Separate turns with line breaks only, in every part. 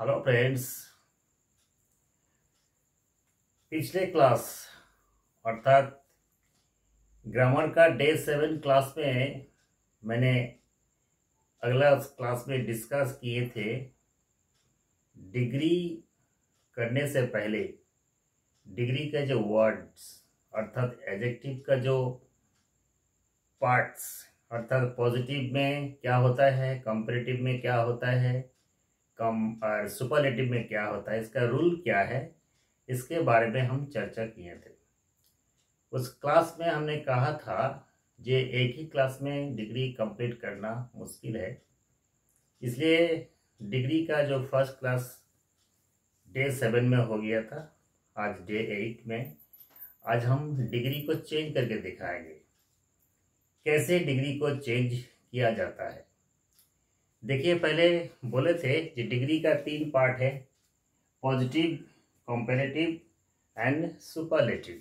Hello friends. पिछले class अर्थात grammar का डे 7 क्लास में मैंने अगला क्लास में डिस्कस किए थे डिग्री करने से पहले डिग्री का जो वर्ड्स अर्थात एडजेक्टिव का जो पार्ट्स अर्थात पॉजिटिव में क्या होता है, कंपैरेटिव में क्या होता है, और सुपरलेटिव में क्या होता है, इसका रूल क्या है, इसके बारे में हम चर्चा किए थे। उस क्लास में हमने कहा था जे एक ही क्लास में डिग्री कंप्लीट करना मुश्किल है, इसलिए डिग्री का जो फर्स्ट क्लास डे 7 में हो गया था, आज डे 8 में। आज हम डिग्री को चेंज करके दिखाएंगे कैसे डिग्री को चेंज किया जाता है। देखिए, पहले बोले थे कि डिग्री का 3 पार्ट है, positive, comparative and superlative.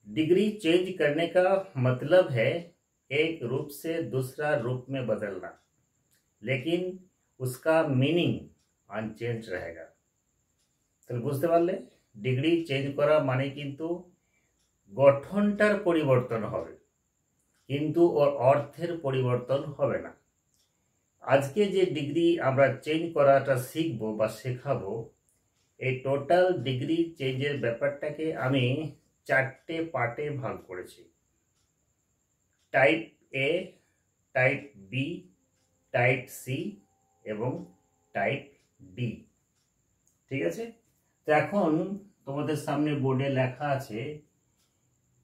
Degree change करने का मतलब है एक रूप से दूसरा रूप में बदलना, लेकिन उसका मीनिंग अनचेंज रहेगा। तो बुझते पारले डिग्री चेंज करा माने किन्तु गठनटार परिवर्तन होबे, किन्तु और अर्थेर परिवर्तन होबे ना। आज के जे डिग्री आमरा चेंज कराटा शिखबो बा शेखाबो, এই টোটাল ডিগ্রি চেঞ্জের ব্যাপারটাকে আমি 4টে পার্টে ভাগ করেছি। Type A, type B, type C এবং টাইপ ডি। ঠিক আছে, তো এখন তোমাদের সামনে বোর্ডে লেখা আছে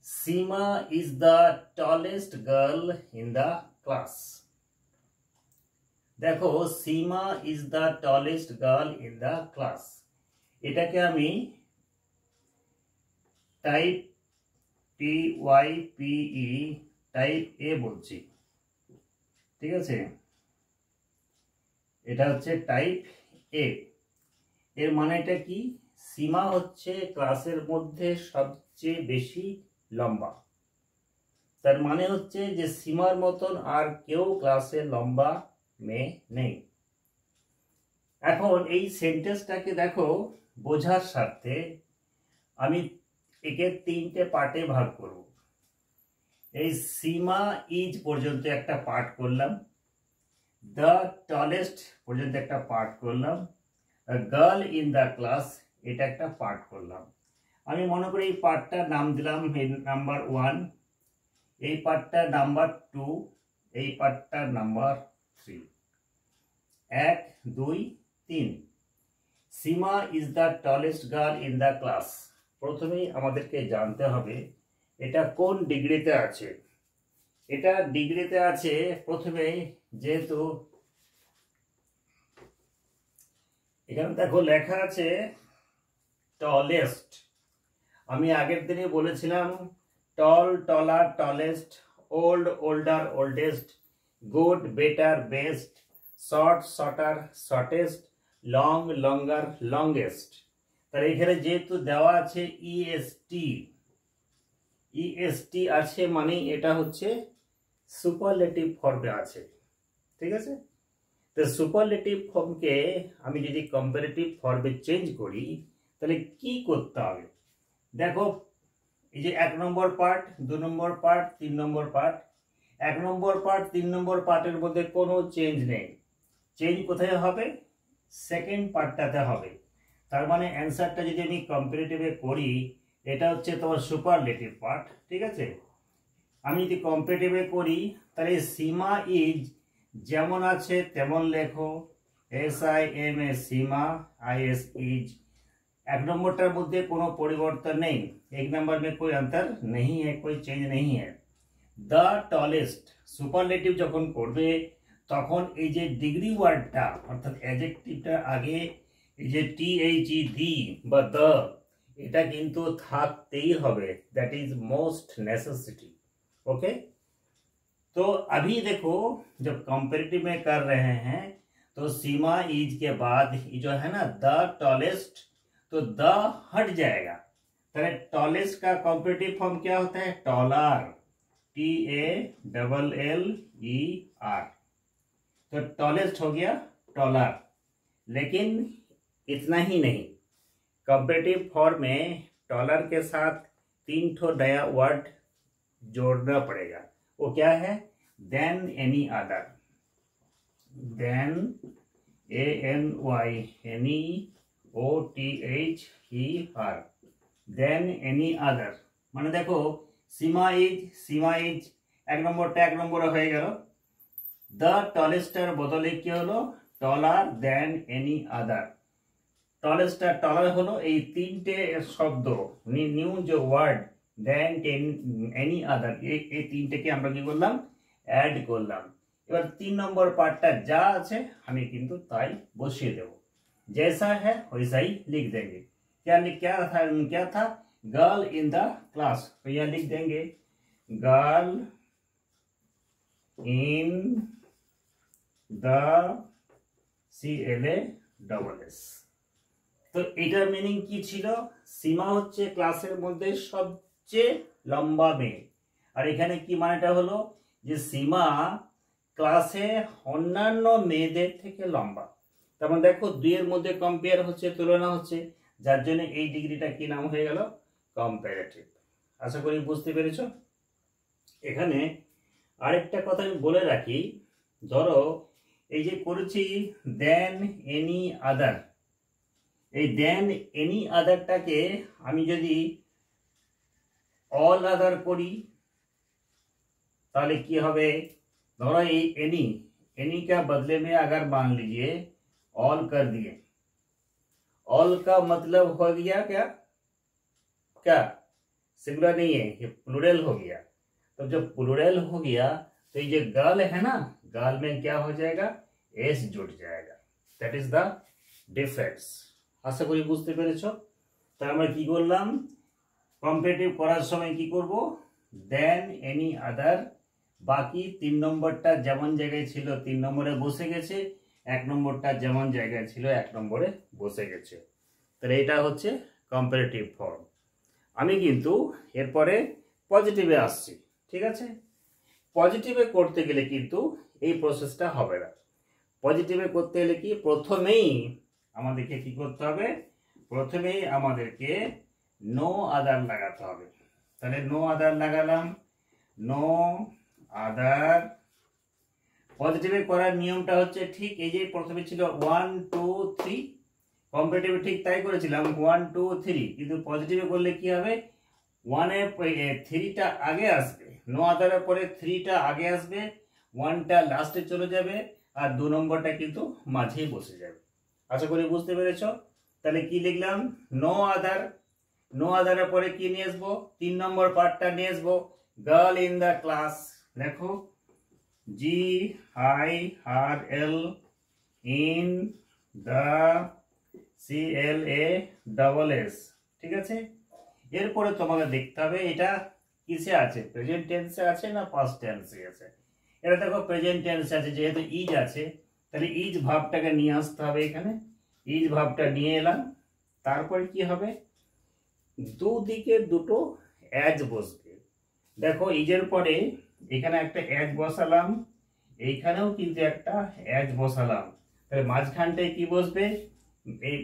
Seema is the tallest girl in the class. দেখো, Seema is the tallest girl in the class, এটাকে আমি টাইপ PYPE টাইপ এ বলছি। ঠিক আছে, এটা হচ্ছে টাইপ এ। এর মানেটা কি? সীমা হচ্ছে ক্লাসের মধ্যে সবচেয়ে বেশি লম্বা। তার মানে হচ্ছে যে সীমার মতন আর কেউ ক্লাসে লম্বা মেয়ে নেই। এখন এই সেন্টেন্সটাকে দেখো, বোঝার স্বার্থে আমি একে 3টে পার্টে ভাগ করব। এই সীমা ইজ পর্যন্ত একটা পার্ট করলাম, দ্য টলেস্ট পর্যন্ত একটা পার্ট করলাম, গার্ল ইন দ্য ক্লাস এটা একটা পার্ট করলাম। আমি মনে করি এই পার্টটার নাম দিলাম নাম্বার 1, এই পার্টটার নাম্বার 2, এই পার্টটার number 3। 1 2 3। Seema is the tallest girl in the class. প্রথমেই আমাদেরকে জানতে হবে এটা কোন ডিগ্রিতে আছে। এটা ডিগ্রিতে আছে প্রথমেই, যেহেতু এখানে দেখো লেখা আছে টলেস্ট। আমি আগের দিনে বলেছিলাম tall, taller, tallest, old, older, oldest, good, better, best, short, shorter, shortest, long, longer, longest. তাহলে এখানে যেহেতু দেওয়া আছে ইএসটি আছে, মানে এটা হচ্ছে সুপারলেটিভ ফর্মে আছে। ঠিক আছে, তো সুপারলেটিভ ফর্মকে আমি যদি কম্পারেটিভ ফর্মে চেঞ্জ করি তাহলে কি করতে হবে? দেখো, এই যে 1 নম্বর পার্ট, 2 নম্বর পার্ট, 3 নম্বর পার্ট। 1 নম্বর পার্ট, 3 নম্বর পার্টের মধ্যে কোনো চেঞ্জ নেই। চেঞ্জ কোথায় হবে? সেকেন্ড পার্টটাতে হবে। তার মানে অ্যান্সারটা যদি আমি কম্পারেটিভে করি, এটা হচ্ছে তোমার সুপারলেটিভ পার্ট। ঠিক আছে, আমি যদি কম্পারেটিভে করি তাহলে সীমা ইজ যেমন আছে তেমন লেখো, SIMA सीमा, IS इज। 1 नंबरটার মধ্যে কোনো পরিবর্তন নেই, 1 नंबर में कोई अंतर नहीं है, कोई चेंज नहीं है। দ্য টলেস্ট সুপারলেটিভ যখন করবে তখন এই যে ডিগ্রি ওয়ার্ডটা অর্থাৎ অ্যাডজেক্টিভটার আগে এই যে THED বা দ্য, এটা কিন্তু থাকতেই হবে। That is most necessity. Okay, तो अभी देखो जब कंपैरेटिव में कर रहे हैं तो सीमा इज के बाद जो है ना द टॉलेस्ट, तो द हट जाएगा। तो टॉलेस्ट का कंपैरेटिव फॉर्म क्या होता है? Taller, TALLER। तो टॉलेस्ट हो गया टॉलर। लेकिन इतना ही नहीं, कंपेरेटिव फॉर्म में डॉलर के साथ 3 ठो नया वर्ड जोड़ना पड़ेगा। वो क्या है? Then any other, then ANY NEOTH ही हर, देन एनी अदर। মানে দেখো সীমা ইজ এক নম্বরে হয়ে গেল। দ্য টলেস্টার বদলে কি হলো? টলার দেন এনি আদার। টলেস্টার টলার হলো এই তিনটে শব্দ, নিউ যে ওয়ার্ড দেন এনি আদার, এই তিনটেকে আমরা কি করলাম? অ্যাড করলাম। এবার 3 নম্বর পার্টটা যা আছে আমি কিন্তু তাই বসিয়ে দেব। जैसा है वैसा ही लिख देंगे। क्या था? गर्ल इन द क्लास, तो यह लिख देंगे गर्ल इन द CLASS। তো এটার মিনিং কি ছিল? সীমা হচ্ছে ক্লাসের মধ্যে সবচেয়ে লম্বা মেয়ে, আর এখানে কি মানেটা হলো যে সীমা ক্লাসে অন্যান্য মেয়েদের থেকে লম্বা। তারপর দেখো 2 এর মধ্যে কম্পেয়ার হচ্ছে, তুলনা হচ্ছে, যার জন্য এই ডিগ্রিটা কি নাম হয়ে গেল? কম্পারেটিভ। আশা করি বুঝতে পেরেছ। এখানে আরেকটা কথা আমি বলে রাখি, ধরো এই যে করেছি দেন এনি আদার, এই দেন এনি আদারটাকে আমি যদি অল আদার করি তাহলে কি হবে? ধরো এই एनी का बदले में अगर मान लीजिए ऑल कर दिए, ऑल का मतलब हो गया क्या सिंगुलर नहीं है, ये प्लूरल हो गया। तो जब प्लूरल हो गया तो ये गर्ल है ना, गर्ल में क्या हो जाएगा? एस जुड़ जाएगा। That is the difference. आशा करी बुझते पेरेছো। तो আমরা কি করলাম? কম্পারেটিভ করার সময় কি করব? দেন এনি আদার, বাকি 3 নম্বরটা যেমন জায়গায় ছিল 3 নম্বরে বসে গেছে, 1 নম্বরটা যেমন জায়গায় ছিল 1 নম্বরে বসে গেছে। তাহলে এটা হচ্ছে কম্পারেটিভ ফর্ম। আমি কিন্তু এরপরে পজিটিভে আসছি, ঠিক আছে? পজিটিভে করতে গেলে কিন্তু এই প্রসেসটা হবে না। পজিটিভে করতে গেলে কি প্রথমেই আমাদেরকে কি করতে হবে? প্রথমেই আমাদেরকে নো আদার লাগাতে হবে। তাহলে নো আদার লাগালাম, নো আদার। পজিটিভে করার নিয়মটা হচ্ছে ঠিক এই যে প্রথমে ছিল 1 2 3, কম্পারেটিভে ঠিক তাই করেছিলাম 1 2 3, কিন্তু পজিটিভে করলে কি হবে? 1 এ 3টা আগে আসবে, নো আদারের পরে 3টা আগে আসবে, 1টা লাস্টে চলে যাবে, আর 2 নম্বরটা কিন্তু মাঝেই বসে যাবে। আশা করি বুঝতে পেরেছো। তাহলে কি লিখলাম? নো আদার, নো আদারের পরে কি নিয়ে আসবো? 3 নম্বর পার্টটা নিয়ে আসবো, গার্ল ইন দ্য ক্লাস। দেখো GIRL ইন দ্য CLASS, ঠিক আছে? এরপরে তোমাকে দেখতে হবে এটা কিসে আছে, প্রেজেন্ট টেন্সে আছে না পাস্ট টেন্সে আছে। এটা দেখো প্রেজেন্ট টেন্সে আছে, যেহেতু ইজ আছে তাহলে ইজ ভাবটাকে নিয়ে আসতে হবে এখানে। ইজ ভাবটা নিয়ে এলাম, তারপরে কি হবে? দুদিকে দুটো অ্যাজ বসবে। দেখো ইজের পরে এখানে একটা অ্যাজ বসালাম, এইখানেও কিন্তু একটা অ্যাজ বসালাম, তাহলে মাঝখানটায় কি বসবে? এই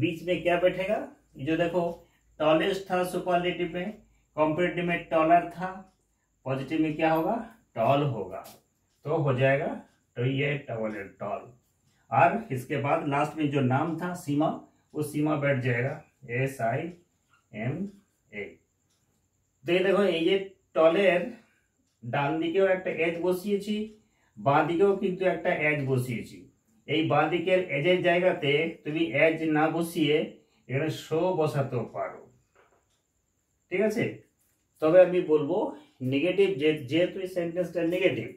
बीच में क्या बैठेगा? ये जो देखो टॉलेस्ट था सुपरलेटिव में, कॉम्परेटिव में टॉलर था, पॉजिटिव में क्या होगा? टॉल होगा, तो हो जाएगा तो ये टॉल टॉल। और इसके बाद लास्ट में जो नाम था सीमा, वो सीमा बैठ जाएगा SIMA। তো এই দেখো এই যে টলের ডান দিকেও একটা এজ বসিয়েছি, বাঁ দিকেও কিন্তু একটা এজ বসিয়েছি। এই বাঁ দিকের এজের জায়গাতে তুমি এজ না বসিয়ে এখানে শো বসাতেও পারো, ঠিক আছে? তবে আমি বলবো নেগেটিভ, যেহেতু এই সেন্টেন্সটা নেগেটিভ,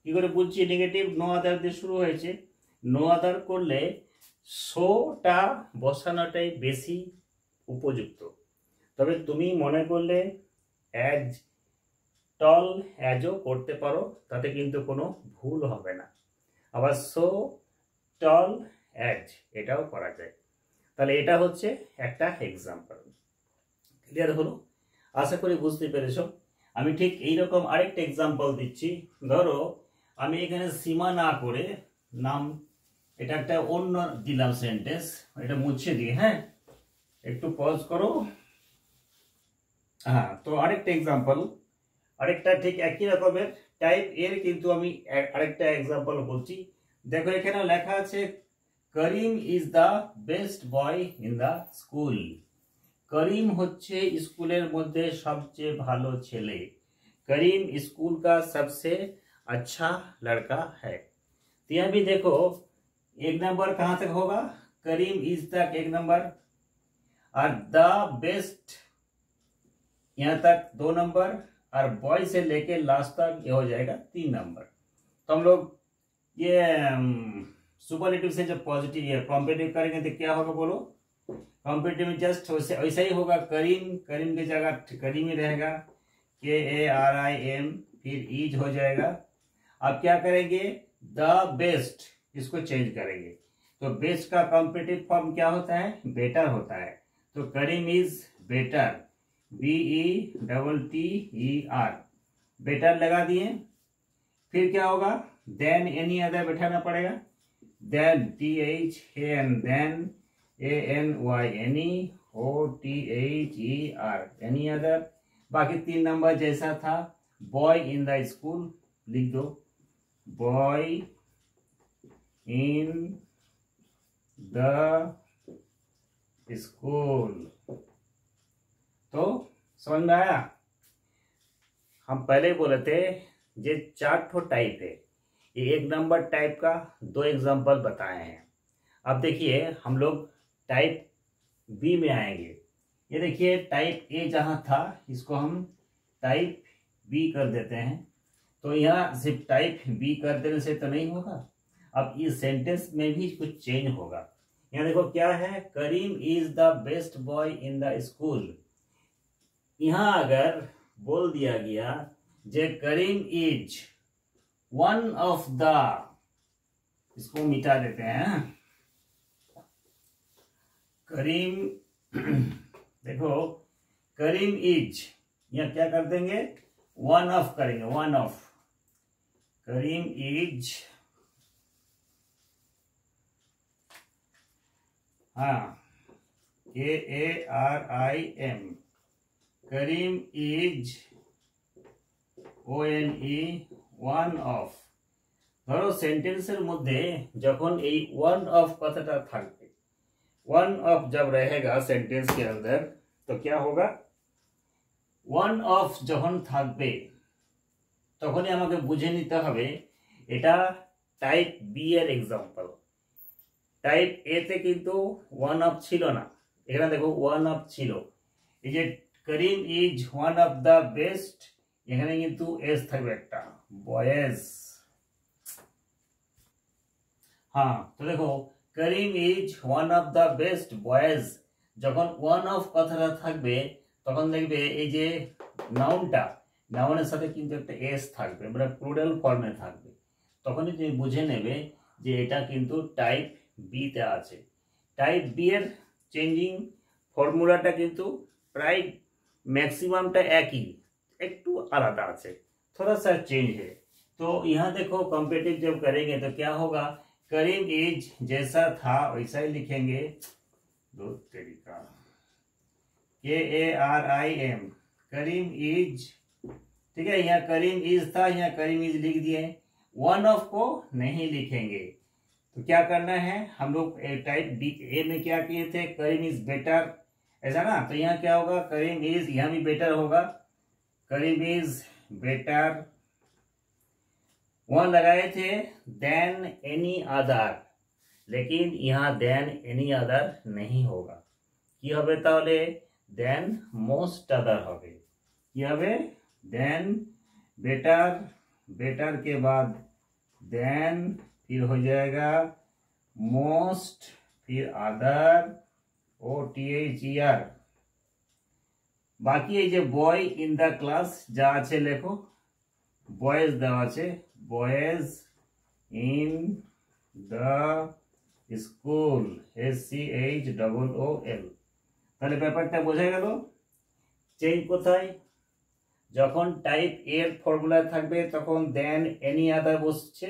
কি করে বুঝছি নেগেটিভ? নো আদার দিয়ে শুরু হয়েছে, নো আদার করলে শোটা বসানোটাই বেশি উপযুক্ত। তবে তুমি মনে করলে অ্যাজ টল অ্যাজও করতে পারো, তাতে কিন্তু কোনো ভুল হবে না। আবার শো টল অ্যাজ এটাও করা যায়। তাহলে এটা হচ্ছে একটা এক্সাম্পল। ক্লিয়ার হলো? আশা করি বুঝতে পেরেছো। আমি ঠিক এইরকম আরেকটা এক্সাম্পল দিচ্ছি। ধরো আমি এখানে সীমা না করে নাম এটা একটা অন্য দিলাম সেন্টেন্স, এটা মুছে দিই। হ্যাঁ, একটু পজ করো। হ্যাঁ, তো আরেকটা এক্সাম্পল, আরেকটা ঠিক একই রকমের টাইপ এর, কিন্তু আমি আরেকটা এক্সাম্পল বলছি। দেখো এখানে লেখা আছে Karim is the best boy in the school. Karim হচ্ছে স্কুলের মধ্যে সবচেয়ে ভালো ছেলে। करीम स्कूल का सबसे अच्छा लड़का है। तो यहाँ भी देखो एक नंबर कहाँ तक होगा, करीम इज तक एक नंबर, और द बेस्ट यहाँ तक 2 नंबर, और बॉय से लेके लास्ट तक ये हो जाएगा 3 नंबर। तो हम लोग ये सुपरलेटिव से जब पॉजिटिव या कॉम्पिटिटिव करेंगे तो क्या होगा बोलो, कॉम्पिटिटिव में जस्ट वैसा ही होगा, करीम, करीम की जगह करीम ही रहेगा, KARIM, फिर ईज हो जाएगा। अब क्या करेंगे, द बेस्ट, इसको चेंज करेंगे। तो बेस्ट का कॉम्पिटिटिव फॉर्म क्या होता है, बेटर होता है। तो करीम इज बेटर, BETTER, बेटर लगा दिए। फिर क्या होगा, देन एनी अदर बैठाना पड़ेगा, then THAN, then ANYNE OTHER, any other. बाकी 3 नंबर जैसा था, बॉय इन द स्कूल लिख दो, बॉय इन द स्कूल। तो समझ में आया। हम पहले बोले थे ये 4 ठो टाइप है, ये 1 नंबर टाइप का 2 एग्जाम्पल बताए हैं। अब देखिए हम लोग टाइप बी में आएंगे। ये देखिए टाइप ए जहाँ था, इसको हम टाइप बी कर देते हैं। तो यहाँ सिर्फ टाइप बी कर देने से तो नहीं होगा, अब इस सेंटेंस में भी कुछ चेंज होगा। यहाँ देखो क्या है, Karim is the best boy in the school. यहाँ अगर बोल दिया गया जे Karim is one of the, इसको मिटा देते हैं, करीम देखो करीम इज, यहाँ क्या कर देंगे, वन ऑफ करेंगे, वन ऑफ, करीम इज, हाँ KARIM, Karim is ONE, one of. ধরো সেন্টেন্সের মধ্যে যখন এই ওয়ান অফ কথাটা থাকবে, वन ऑफ जब रहेगा सेंटेंस के अंदर तो क्या होगा, वन ऑफ যখন থাকবে তখনই আমাকে বুঝে নিতে হবে এটা টাইপ বি এর एग्जांपल। টাইপ এ তে কিন্তু ওয়ান অফ ছিল না, এখানে দেখো ওয়ান অফ ছিল। এই যে Karim is one of the best, এখানে কিন্তু এস থাকবে একটা, বয়েজ। হ্যাঁ, তো দেখো Karim is one of the best boys, যখন ওয়ান অফ কথাটা থাকবে তখন দেখবে এই যে নাউনটা, নাউনের সাথে কিন্তু একটা এস থাকবে, মানে প্লুরাল ফর্মে থাকবে। তখনই তুমি বুঝে নেবে যে এটা কিন্তু টাইপ বি তে আছে। টাইপ বি এর চেঞ্জিং ফর্মুলাটা কিন্তু প্রায় मैक्सिममটা একই, একটু আলাদা আছে, थोड़ा सा चेंज है। तो यहाँ देखो कॉम्पिटिटिव जब करेंगे तो क्या होगा, करीम इज जैसा था वैसा ही लिखेंगे, दो तरीका, KARIM, करीम इज, ठीक है। यहाँ करीम इज था, यहाँ करीम इज लिख दिए, वन ऑफ को नहीं लिखेंगे। तो क्या करना है, हम लोग टाइप बी ए में क्या किए थे, करीम इज बेटर, ऐसा ना। तो यहाँ क्या होगा, करीम इज, यहाँ भी बेटर होगा, करीम इज बेटर, वहां लगाए थे देन एनी अदर, लेकिन यहाँ देन एनी अदर नहीं होगा, কি হবে তাহলে, देन मोस्ट अदर হবে, কি হবে, देन बेटर, बेटर के बाद देन, फिर हो जाएगा मोस्ट, फिर अदर, OTHER। বাকি এই যে বয় ইন দা ক্লাস যা আছে লেখো, বয়েজ দেওয়া আছে, boys in the school, SCHOOL। তাহলে ব্যাপারটা বোঝা গেল। চেঞ্জ কোথায়, যখন টাইপ এর ফর্মুলা থাকবে তখন দেন এনি আদার বসছে,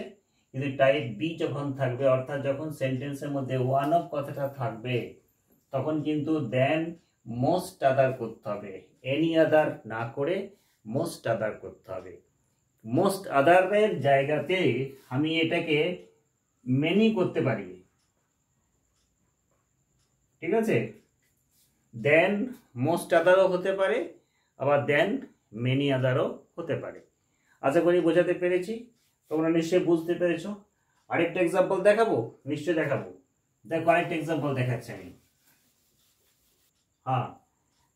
কিন্তু টাইপ বি যখন থাকবে, অর্থাৎ যখন সেন্টেন্সের মধ্যে ওয়ান অফ কথাটা থাকবে, তখন কিন্তু দেন মোস্ট আদার করতে হবে, এনি আদার না করে মোস্ট আদার করতে হবে। মোস্ট আদারের জায়গাতে আমি এটাকে মেনি করতে পারি, ঠিক আছে? দেন মোস্ট আদারও হতে পারে, আবার দেন মেনি আদারও হতে পারে। আশা করি বোঝাতে পেরেছি, তোমরা নিশ্চয়ই বুঝতে পেরেছো। আরেকটা এক্সাম্পল দেখাবো, নিশ্চয়ই দেখাবো। দেখো আরেকটা এক্সাম্পল দেখাচ্ছি আমি। हाँ,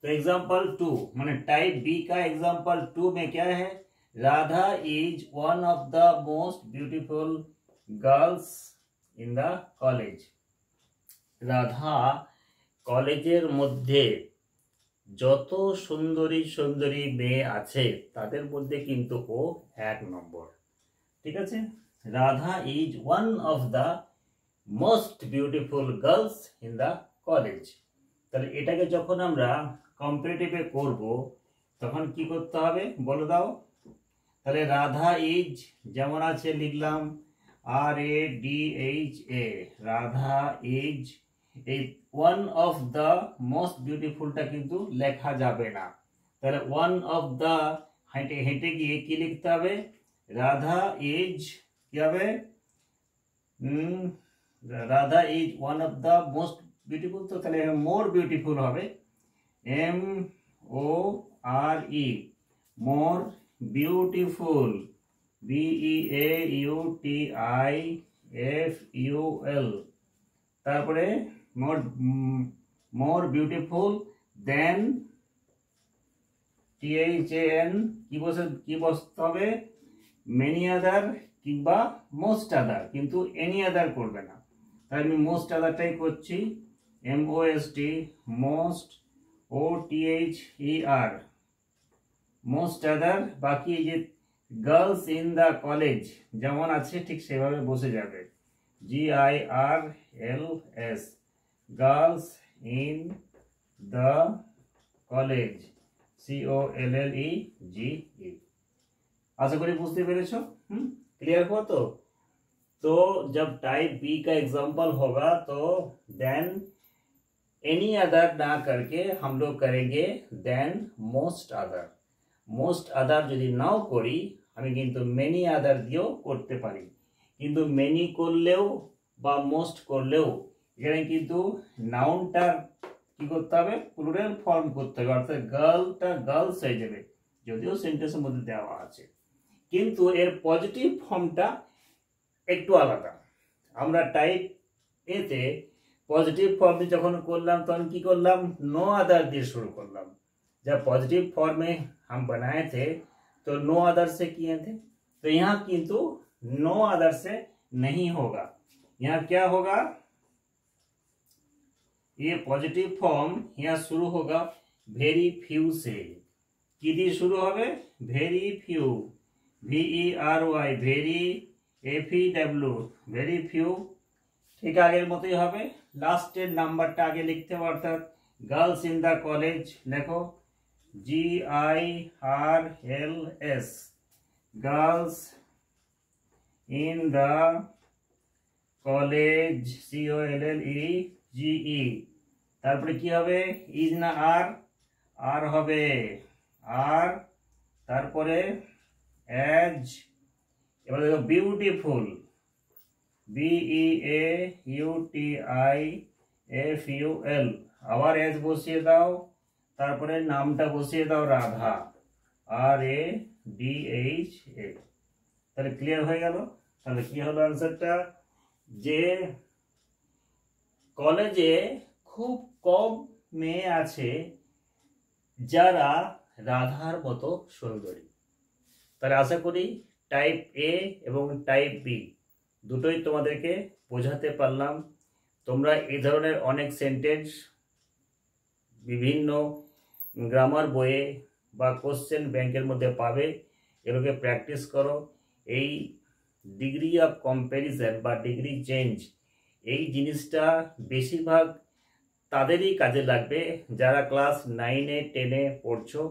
तो एग्जाम्पल 2 माने टाइप बी का एग्जाम्पल 2 में क्या है, Radha is one of the most beautiful girls in the college. Radha কলেজের মধ্যে যত সুন্দরী সুন্দরী মেয়ে আছে তাদের মধ্যে কিন্তু ও 1 নম্বর, ঠিক আছে? Radha is one of the most beautiful girls in the college. তাহলে এটাকে যখন আমরা কম্পারেটিভে করব তখন কি করতে হবে বলে দাও। তাহলে রাধা ইজ যেমন আছে লিখলাম RADHA, রাধা ইজ। এই ওয়ান অফ দ্য মোস্ট বিউটিফুলটা কিন্তু লেখা যাবে না, তাহলে ওয়ান অফ দ্য হেঁটে হেঁটে গিয়ে কি লিখতে হবে, রাধা ইজ কি হবে, Radha is one of the most beautiful, তো তাহলে মোর বিউটিফুল হবে MORE, মোর বিউটিফুল BEAUTIFUL, তারপরে মোর বিউটিফুল দেন THAN কি বসতে হবে, মেনি আদার কিংবা মোস্ট আদার, কিন্তু এনি আদার করবে না। তাই আমি মোস্ট আদারটাই করছি, MOST, most OTHER, most other. বাকি যে গার্লস ইন দ্য কলেজ যেমন আছে ঠিক সেভাবে বসে যাবে, GIRLS, girls in the college, COLLEGE। आशा करी बुझते पेरेछो, क्लियर हुआ? तो जब टाइप बी का एग्जाम्पल होगा तो देन एनी अदर ना करके हम लोग करेंगे then most other. Most other यदि नाও করি আমি কিন্তু মেনি আদার দিয়েও করতে পারি, কিন্তু মেনি করলেও বা মোস্ট করলেও এখানে কিন্তু নাউনটা কি করতে হবে, প্লুরাল ফর্ম করতে হবে, অর্থাৎ গার্লটা গার্লস হয়ে যাবে, যদিও সেন্টেন্সের মধ্যে দেওয়া আছে, কিন্তু এর পজিটিভ ফর্মটা একটু আলাদা। আমরা টাইপ এতে পজিটিভ फॉर्म যখন করলাম তখন কি করলাম, नो अदर দিয়ে शुरू করলাম। जब पॉजिटिव फॉर्म में हम बनाए थे तो नो अदर से किए थे, तो यहाँ किंतु नो अदर से नहीं होगा। यहाँ क्या होगा, ये पॉजिटिव फॉर्म यहाँ शुरू होगा वेरी फ्यू से। কি দিয়ে শুরু হবে, very few, VERY, very FEW, very few. ঠিক আগের মতোই হবে, লাস্টের নাম্বারটা আগে লিখতে হবে, অর্থাৎ গার্লস ইন দ্য কলেজ লেখো GIRLS, girls in the college COLLEGE। তারপরে কি হবে, ইজ না আর, আর হবে আর, তারপরে এজ। এবার দেখো বিউটিফুল, BEAUTIFUL, আবার এজ বসিয়ে দাও, তারপরে নামটা বসিয়ে দাও রাধা, RADHA। তাহলে ক্লিয়ার হয়ে গেল। তাহলে কি হলো আনসারটা, যে কলেজে খুব কম মেয়ে আছে যারা রাধার মতো সুন্দরী। তাহলে আশা করি টাইপ এ এবং টাইপ বি দুটোই তোমাদেরকে বোঝাতে পারলাম। তোমরা এই ধরনের অনেক সেন্টেন্স বিভিন্ন গ্রামার বইয়ে বা কোশ্চেন ব্যাংকের মধ্যে পাবে, এগুলোকে প্র্যাকটিস করো। এই ডিগ্রি অফ কম্প্যারিজন বা ডিগ্রি চেঞ্জ, এই জিনিসটা বেশিরভাগ তাদেরই কাজে লাগবে যারা ক্লাস 9-এ 10-এ পড়ছো,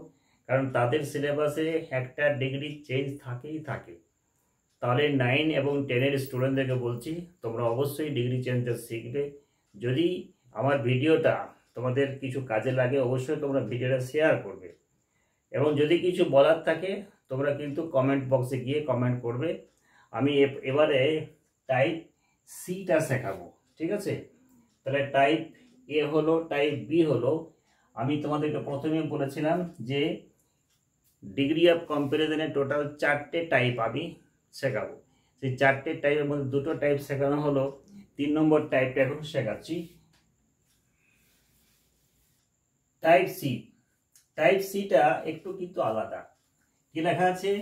কারণ তাদের সিলেবাসে একটা ডিগ্রি চেঞ্জ থাকেই থাকে। তাহলে 9 এবং 10-এর স্টুডেন্টদেরকে বলছি তোমরা অবশ্যই ডিগ্রি চেঞ্জটা শিখবে। যদি আমার ভিডিওটা তোমাদের কিছু কাজে লাগে অবশ্যই তোমরা ভিডিওটা শেয়ার করবে, এবং যদি কিছু বলার থাকে তোমরা কিন্তু কমেন্ট বক্সে গিয়ে কমেন্ট করবে। আমি এবারে টাইপ সিটা শেখাবো, ঠিক আছে? তাহলে টাইপ এ হলো, টাইপ বি হলো। আমি তোমাদেরকে প্রথমে বলেছিলাম যে ডিগ্রি অফ কম্প্যারিজনের টোটাল 4টে টাইপ আমি শেখাবো। সেই 4টে টাইপের মধ্যে 2টো টাইপ শেখানো হলো, 3 নম্বর টাইপটা এখন শেখাচ্ছি। টাইপ সি, টাইপ সিটা একটু কিন্তু আলাদা। কি লেখা আছে?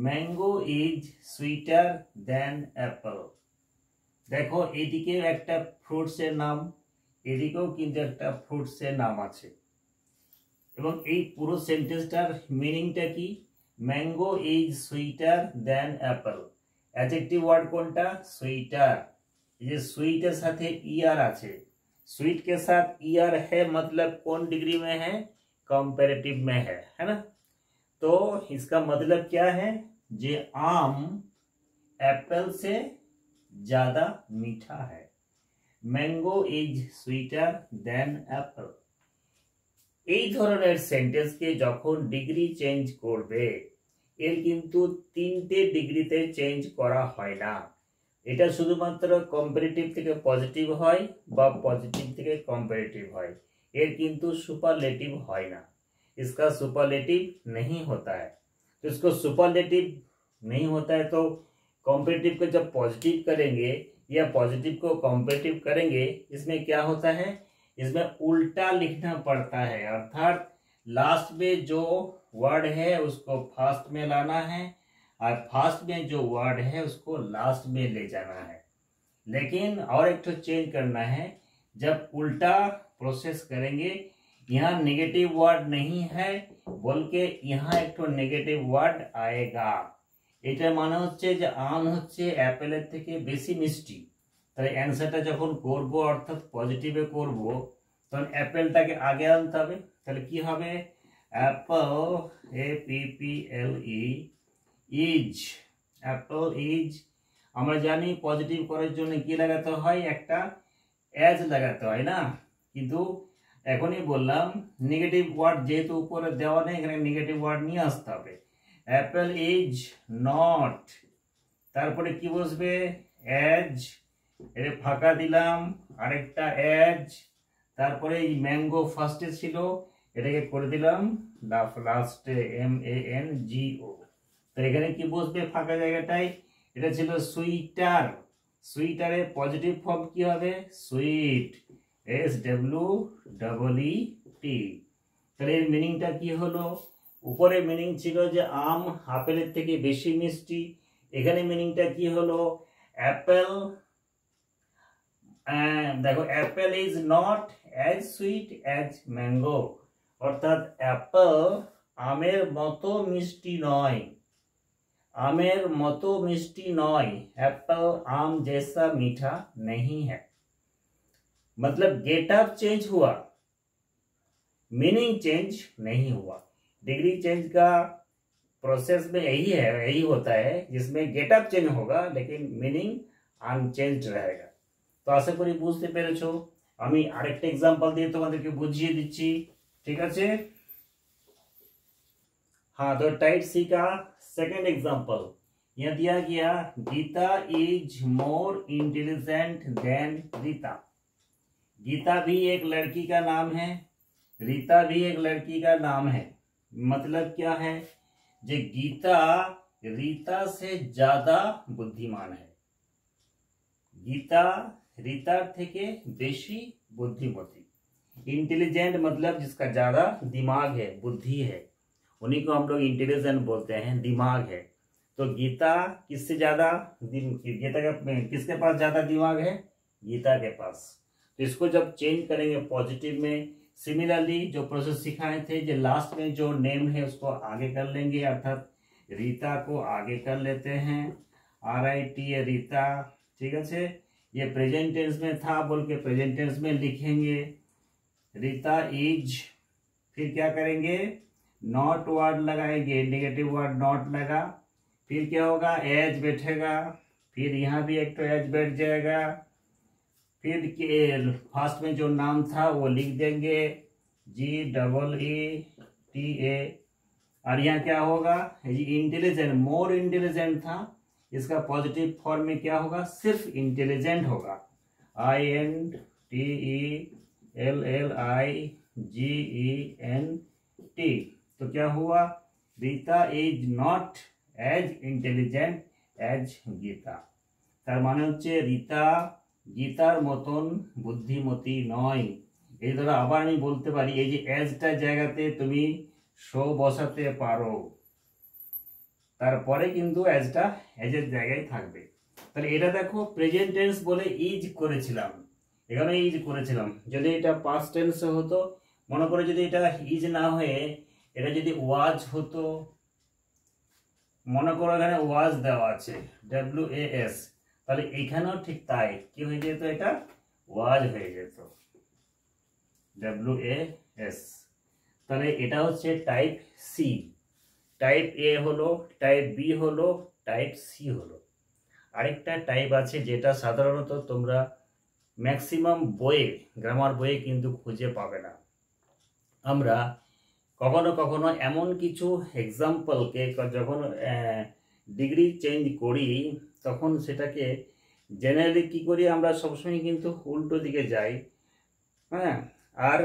Mango is sweeter than Apple. দেখো এদিকেও একটা ফ্রুটসের নাম, এদিকেও কিন্তু একটা ফ্রুটসের নাম আছে, এবং এই পুরো সেন্টেন্সটার মিনিংটা কি? Mango is sweeter than apple. Adjective word কোনটা? সুইটার। এই যে সুইটের साथ ईआर আছে, स्वीट के साथ ईआर है मतलब कौन डिग्री में है? कंपैरेटिव में है ना? तो इसका मतलब क्या है? जे आम एप्पल से ज्यादा मीठा है। Mango is sweeter than Apple. এই ধরনের সেন্টেন্সকে যখন ডিগ্রি চেঞ্জ করবে এর কিন্তু 3টে ডিগ্রিতে চেঞ্জ করা হয় না। এটা শুধুমাত্র কম্পারেটিভ থেকে পজিটিভ হয় বা पॉजिटिव থেকে कंपैरेटिव হয়, এর কিন্তু सुपरलेटिव হয় না। इसका सुपरलेटिव नहीं होता है। तो इसको सुपरलेटिव नहीं होता है तो कंपैरेटिव को जब पॉजिटिव करेंगे या पॉजिटिव को कंपैरेटिव करेंगे, इसमें क्या होता है? इसमें उल्टा लिखना पड़ता है, अर्थात लास्ट में जो वर्ड है उसको फर्स्ट में लाना है और फर्स्ट में जो वर्ड है उसको लास्ट में ले जाना है। लेकिन और एक तो चेंज करना है, जब उल्टा प्रोसेस करेंगे यहाँ नेगेटिव वर्ड नहीं है बोल के यहाँ एक तो नेगेटिव वर्ड आएगा। এটা মানে হচ্ছে যে আম হচ্ছে অ্যাপেলের থেকে বেশি মিষ্টি। তাহলে অ্যান্সারটা যখন করব অর্থাৎ পজিটিভে করব তখন অ্যাপেলটাকে আগে আনতে হবে। তাহলে কি হবে? Apple, APPLE, is, Apple is. আমরা জানি পজিটিভ করার জন্য কি লাগাতে হয়? একটা এজ লাগাতে হয় না? কিন্তু এখনই বললাম নেগেটিভ ওয়ার্ড যেহেতু উপরে দেওয়া নেই, এখানে নেগেটিভ ওয়ার্ড নিয়ে আসতে হবে। অ্যাপল ইজ নট, তারপরে কি বসবে? এজ, এর ফাঁকা দিলাম আরেকটা এজ, তারপরে এই ম্যাঙ্গো ফার্স্টে ছিল এটাকে করে দিলাম লাস্টে MANGO। তো এখানে কি বসবে ফাঁকা জায়গাটায়? এটা ছিল সুইটার, সুইটারের পজিটিভ ফর্ম কি হবে? Sweet, SWEET। তাহলে এর মিনিংটা কি হলো? উপরে মিনিং ছিল যে আম আপেলের থেকে বেশি মিষ্টি, এখানে মিনিংটা কি হলো? অ্যাপেল, দেখো Apple is not as sweet as mango, অর্থাৎ অ্যাপেল আমের মতো মিষ্টি নয়, आमेर मतो मिष्टी नॉय। एप्पल आम जैसा मीठा नहीं है। मतलब गेट अप चेंज हुआ, मीनिंग चेंज नहीं हुआ। डिग्री चेंज का प्रोसेस में यही है, यही होता है जिसमें गेट अप चेंज होगा लेकिन मीनिंग अनचेंज रहेगा। तो आशा करी बुझते पेरेছো। আমি আরেকটা एग्जांपल দিয়ে তোমাদেরকে বুঝিয়ে দিচ্ছি, ঠিক আছে? हाँ, तो टाइप सी का सेकेंड एग्जाम्पल यह दिया गया, Geeta is more intelligent than Rita. Geeta भी एक लड़की का नाम है, रीता भी एक लड़की का नाम है। मतलब क्या है? जे गीता रीता से ज्यादा बुद्धिमान है, गीता रीता থেকে বেশি बुद्धिमती। इंटेलिजेंट मतलब जिसका ज्यादा दिमाग है, बुद्धि है, उन्हीं को हम लोग इंटेलिजेंट बोलते हैं, दिमाग है। तो गीता किससे ज्यादा, गीता का किसके पास ज्यादा दिमाग है? गीता के पास। तो इसको जब चेंज करेंगे पॉजिटिव में, सिमिलरली जो प्रोसेस सिखाए थे, जो लास्ट में जो नेम है उसको आगे कर लेंगे, अर्थात रीता को आगे कर लेते हैं, RIT रीता, ठीक है। ये प्रेजेंट टेंस में था बोल के प्रेजेंट टेंस में लिखेंगे रीता इज, फिर क्या करेंगे? नॉट वर्ड लगाएंगे, नेगेटिव वर्ड नॉट लगा, फिर क्या होगा, एच बैठेगा, फिर यहाँ भी एक तो एच बैठ जाएगा, फिर फर्स्ट में जो नाम था वो लिख देंगे GEE, और यहाँ क्या होगा, इंटेलिजेंट, मोर इंटेलिजेंट था, इसका पॉजिटिव फॉर्म में क्या होगा, सिर्फ इंटेलिजेंट होगा, INTELLIGENT। तो क्या हुआ, Rita is not as intelligent as Geeta. तार माने होच्छे रीता गीतार मतन बुद्धिमती नय। এই ধরো আবার আমি বলতে পারি, এই যে এজটার জায়গাতে তুমি শো বসাতে পারো, তারপরে কিন্তু এজটা এজের জায়গায় থাকবে। তাহলে এটা দেখো প্রেজেন্ট টেন্স বলে ইজ করেছিলাম, এখানে ইজ করেছিলাম। যদি এটা পাস্ট টেন্সে হতো, মনে করে যদি এটা ইজ না হয়ে এটা যদি ওয়াজ হতো, মনে করো এখানে ওয়াজ দেওয়া আছে WAS, তাহলে এখানেও ঠিক তাই কি হয়ে যেত, এটা ওয়াজ হয়ে যেত WAS। তাহলে এটা হচ্ছে টাইপ সি। টাইপ এ হলো, টাইপ বি হলো, টাইপ সি হলো। আরেকটা টাইপ আছে যেটা সাধারণত তোমরা ম্যাক্সিমাম বইয়ে, গ্রামার বইয়ে কিন্তু খুঁজে পাবে না। আমরা কখনো কখনো এমন কিছু এক্সাম্পলকে যখন ডিগ্রি চেঞ্জ করি, তখন সেটাকে জেনারেলি কী করি, আমরা সবসময় কিন্তু উল্টো দিকে যাই। হ্যাঁ, আর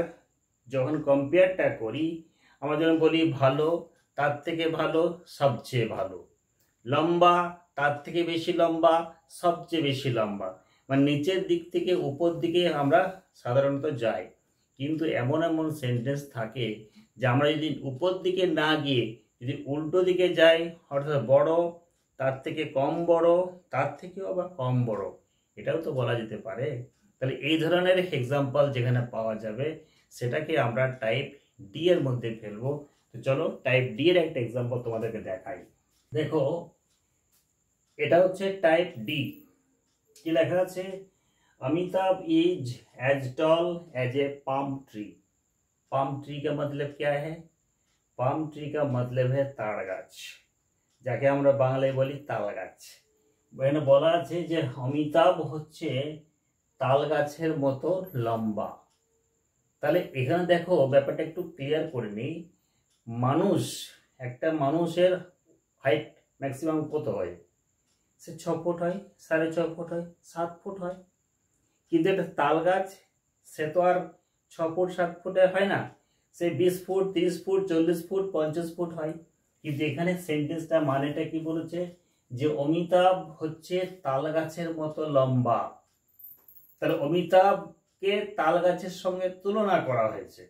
যখন কম্পেয়ারটা করি, আমরা যখন বলি ভালো, তার থেকে ভালো, সবচেয়ে ভালো, লম্বা, তার থেকে বেশি লম্বা, সবচেয়ে বেশি লম্বা, মানে নিচের দিক থেকে উপর দিকে আমরা সাধারণত যাই। কিন্তু এমন এমন সেন্টেন্স থাকে যে আমরা যদি উপর দিকে না গিয়ে যদি উল্টো দিকে যাই, অর্থাৎ বড়, তার থেকে কম বড়, তার থেকেও আবার কম বড়, এটাও তো বলা যেতে পারে। তাহলে এই ধরনের এক্সাম্পল যেখানে পাওয়া যাবে সেটাকে আমরা টাইপ ডি এর মধ্যে ফেলবো। তো চলো টাইপ ডি এর একটা এক্সাম্পল তোমাদেরকে দেখাই। দেখো এটা হচ্ছে টাইপ ডি। কি লেখা আছে, Amitabh is as tall as a palm tree. Palm tree का मतलब क्या है, पाम ट्री का मतलब है ताड़ गाछ, যাকে আমরা বাংলায় বলি তাল গাছ। এখানে বলা আছে যে অমিতাভ হচ্ছে তাল গাছের মতো লম্বা। তাহলে এখানে দেখো ব্যাপারটা একটু ক্লিয়ার করে নিই। মানুষ, একটা মানুষের হাইট ম্যাক্সিমাম কত হয়, সে 6 ফুট হয়, 6.5 ফুট হয়, 7 ফুট হয়। কিন্তু একটা তাল গাছ সে তো আর 6 ফুট 7 ফুটে হয় না, সে 20 ফুট 30 ফুট 40 ফুট 50 ফুট হয়। কিন্তু এখানে সেন্টেন্সটা মানেটা কি বলেছে, যে অমিতাভ হচ্ছে তাল গাছের মতো লম্বা। তাহলে অমিতাভকে তাল গাছের সঙ্গে তুলনা করা হয়েছে,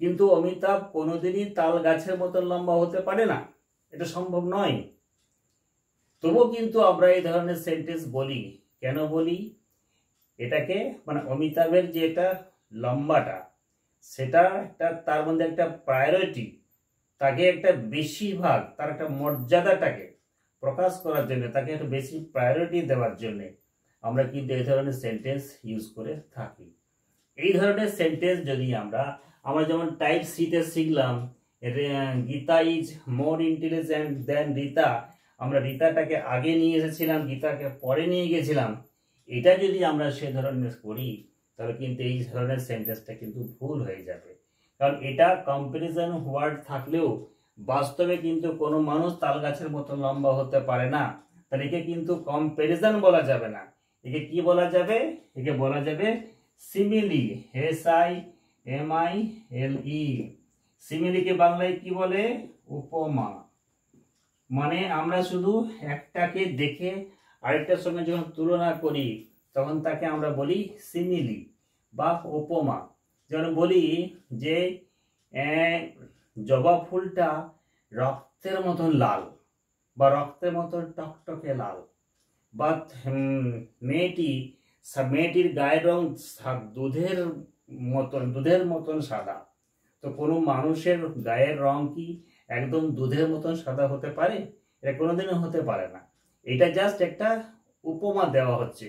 কিন্তু অমিতাভ কোনোদিনই তাল গাছের মতো লম্বা হতে পারে না, এটা সম্ভব নয়। তবুও কিন্তু আমরা এই ধরনের সেন্টেন্স বলি। কেন বলি, এটাকে মানে অমিতাভের যে এটা লম্বাটা, সেটা একটা তার মধ্যে একটা প্রায়োরিটি, তাকে একটা বেশিরভাগ, তার একটা মর্যাদাটাকে প্রকাশ করার জন্য, তাকে একটা বেশি প্রায়োরিটি দেওয়ার জন্য আমরা কিন্তু এই ধরনের সেন্টেন্স ইউজ করে থাকি। এই ধরনের সেন্টেন্স যদি আমরা যেমন টাইপ সিতে শিখলাম, গীতা ইজ মোর ইন্টেলিজেন্ট দেন রীতা, আমরা রীতাটাকে আগে নিয়ে এসেছিলাম, গীতাকে পরে নিয়ে গেছিলাম। এটা যদি আমরা সে ধরনের করি, তাহলে কিন্তু এই ধরনের সেন্টেন্সটা কিন্তু ভুল হয়ে যাবে। কারণ এটা কম্পারিজন ওয়ার্ড থাকলেও বাস্তবে কিন্তু কোনো মানুষ তাল গাছের মতো লম্বা হতে পারে না। তাহলে একে কিন্তু কম্পারিজন বলা যাবে না, একে কি বলা যাবে, একে বলা যাবে সিমিলি, SIMILE। সিমিলিকে বাংলায় কি বলে, উপমা। মানে আমরা শুধু একটাকে দেখে আরেকটার সঙ্গে যখন তুলনা করি, তখন তাকে আমরা বলি সিমিলি বা উপমা। যেমন বলি যে জবা ফুলটা রক্তের মতন লাল, বা রক্তের মতন টকটকে লাল, বা মেয়েটির গায়ের রং দুধের মতন সাদা। তো কোনো মানুষের গায়ের রং কি একদম দুধের মতন সাদা হতে পারে? এটা কোনোদিনও হতে পারে না। এটা জাস্ট একটা উপমা দেওয়া হচ্ছে।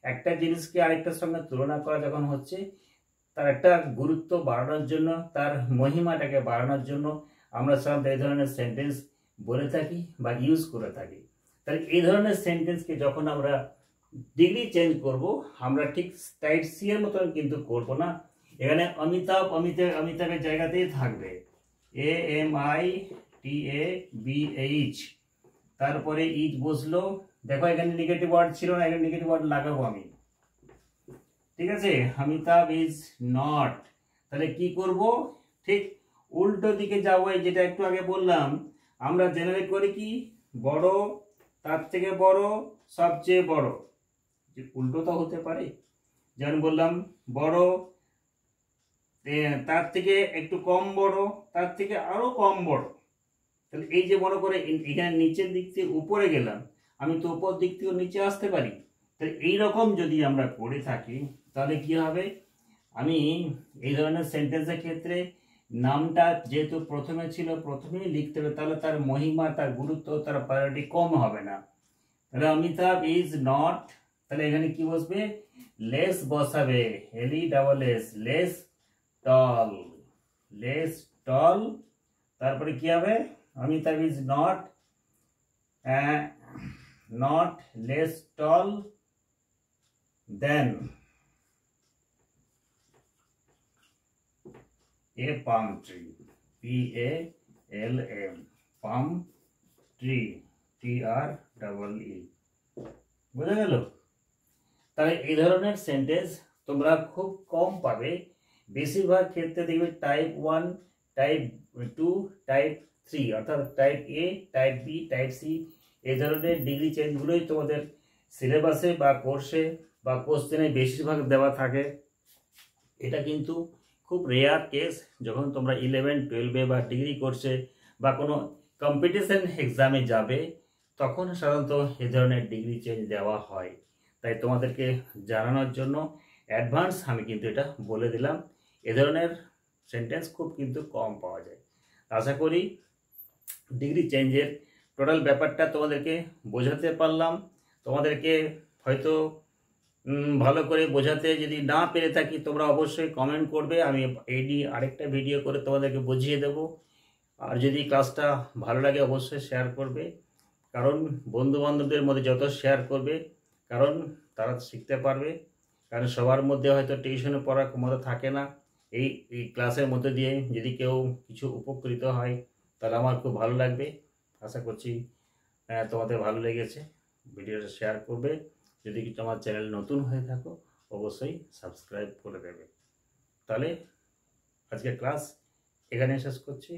একটা জিনিসকে আরেকটার সঙ্গে তুলনা করা যখন হচ্ছে, তার একটা গুরুত্ব বাড়ানোর জন্য, তার মহিমাটাকে বাড়ানোর জন্য আমরা সাধারণত এই ধরনের সেন্টেন্স বলে থাকি বা ইউজ করে থাকি। তাহলে এই ধরনের সেন্টেন্সকে যখন আমরা ডিগ্রি চেঞ্জ করব, আমরা ঠিক টাইপ সি এর মতন কিন্তু করব না। এখানে অমিতাভের জায়গাতেই থাকবে AMITABH, তারপরে ইজ বসলো। দেখো এখানে নেগেটিভ ওয়ার্ড ছিল না, এখানে নেগেটিভ ওয়ার্ড লাগাবো আমি, ঠিক আছে। অমিতাভ ইজ নট, তাহলে কি করব, ঠিক উল্টো দিকে যাবো। এই যেটা একটু আগে বললাম, আমরা জেনারেট করি কি, বড়, তার থেকে বড়, সবচেয়ে বড়। উল্টোটা হতে পারে, যেমন বললাম বড়, তার থেকে একটু কম বড়, তার থেকে আরো কম বড়। তাহলে এই যে মনে করে এখানে নিচের দিক থেকে উপরে গেলাম, আমি তো উপর দিক থেকে নিচে আসতে পারি। তাহলে এইরকম যদি আমরা করে থাকি, তাহলে কি হবে, আমি এই ধরনের সেন্টেন্সের ক্ষেত্রে নামটা যেহেতু প্রথমে ছিল, প্রথমেই লিখতে হবে, তাহলে তার মহিমা, তার গুরুত্ব, তার প্রায়োরিটি কম হবে না। তাহলে অমিতাভ ইজ নট, তাহলে এখানে কি বসবে, লেস বসাবে, LESS, less tall, less tall. তারপরে কি হবে, Amitabh is not less tall than a palm tree, PALM, palm tree, TREE। বুঝা গেল? তাহলে এই ধরনের সেন্টেন্স তোমরা খুব কম পাবে। বেশিরভাগ ক্ষেত্রে দেখবে টাইপ 1, টাইপ 2, টাইপ 3, অর্থাৎ type A, type B, type C, এই ধরনের ডিগ্রি চেঞ্জগুলোই তোমাদের সিলেবাসে বা কোর্সে বা কোশ্চেনে বেশিরভাগ দেওয়া থাকে। এটা কিন্তু খুব রেয়ার কেস, যখন তোমরা 11, 12-এ বা ডিগ্রি কোর্সে বা কোনো কম্পিটিশন এক্সামে যাবে, তখন সাধারণত এই ধরনের ডিগ্রি চেঞ্জ দেওয়া হয়। তাই তোমাদেরকে জানানোর জন্য অ্যাডভান্স আমি কিন্তু এটা বলে দিলাম। এ ধরনের সেন্টেন্স খুব কিন্তু কম পাওয়া যায়। আশা করি ডিগ্রি চেঞ্জের টোটাল ব্যাপারটা তোমাদেরকে বোঝাতে পারলাম। তোমাদেরকে হয়তো ভালো করে বোঝাতে যদি না পেরে থাকি, তোমরা অবশ্যই কমেন্ট করবে, আমি আরেকটা ভিডিও করে তোমাদেরকে বুঝিয়ে দেব। আর যদি ক্লাসটা ভালো লাগে অবশ্যই শেয়ার করবে, কারণ বন্ধু বান্ধবদের মধ্যে যত শেয়ার করবে, কারণ তারা শিখতে পারবে। কারণ সবার মধ্যে হয়তো টিউশনে পড়ার ক্ষমতা থাকে না। এই ক্লাসের মধ্যে দিয়ে যদি কেউ কিছু উপকৃত হয়, তাহলে আমার খুব ভালো লাগবে। আশা করছি তোমাদের ভালো লেগেছে। ভিডিওটা শেয়ার করবে। যদি কিছু আমার চ্যানেল নতুন হয়ে থাকো, অবশ্যই সাবস্ক্রাইব করে দেবে। তাহলে আজকের ক্লাস এখানে শেষ করছি।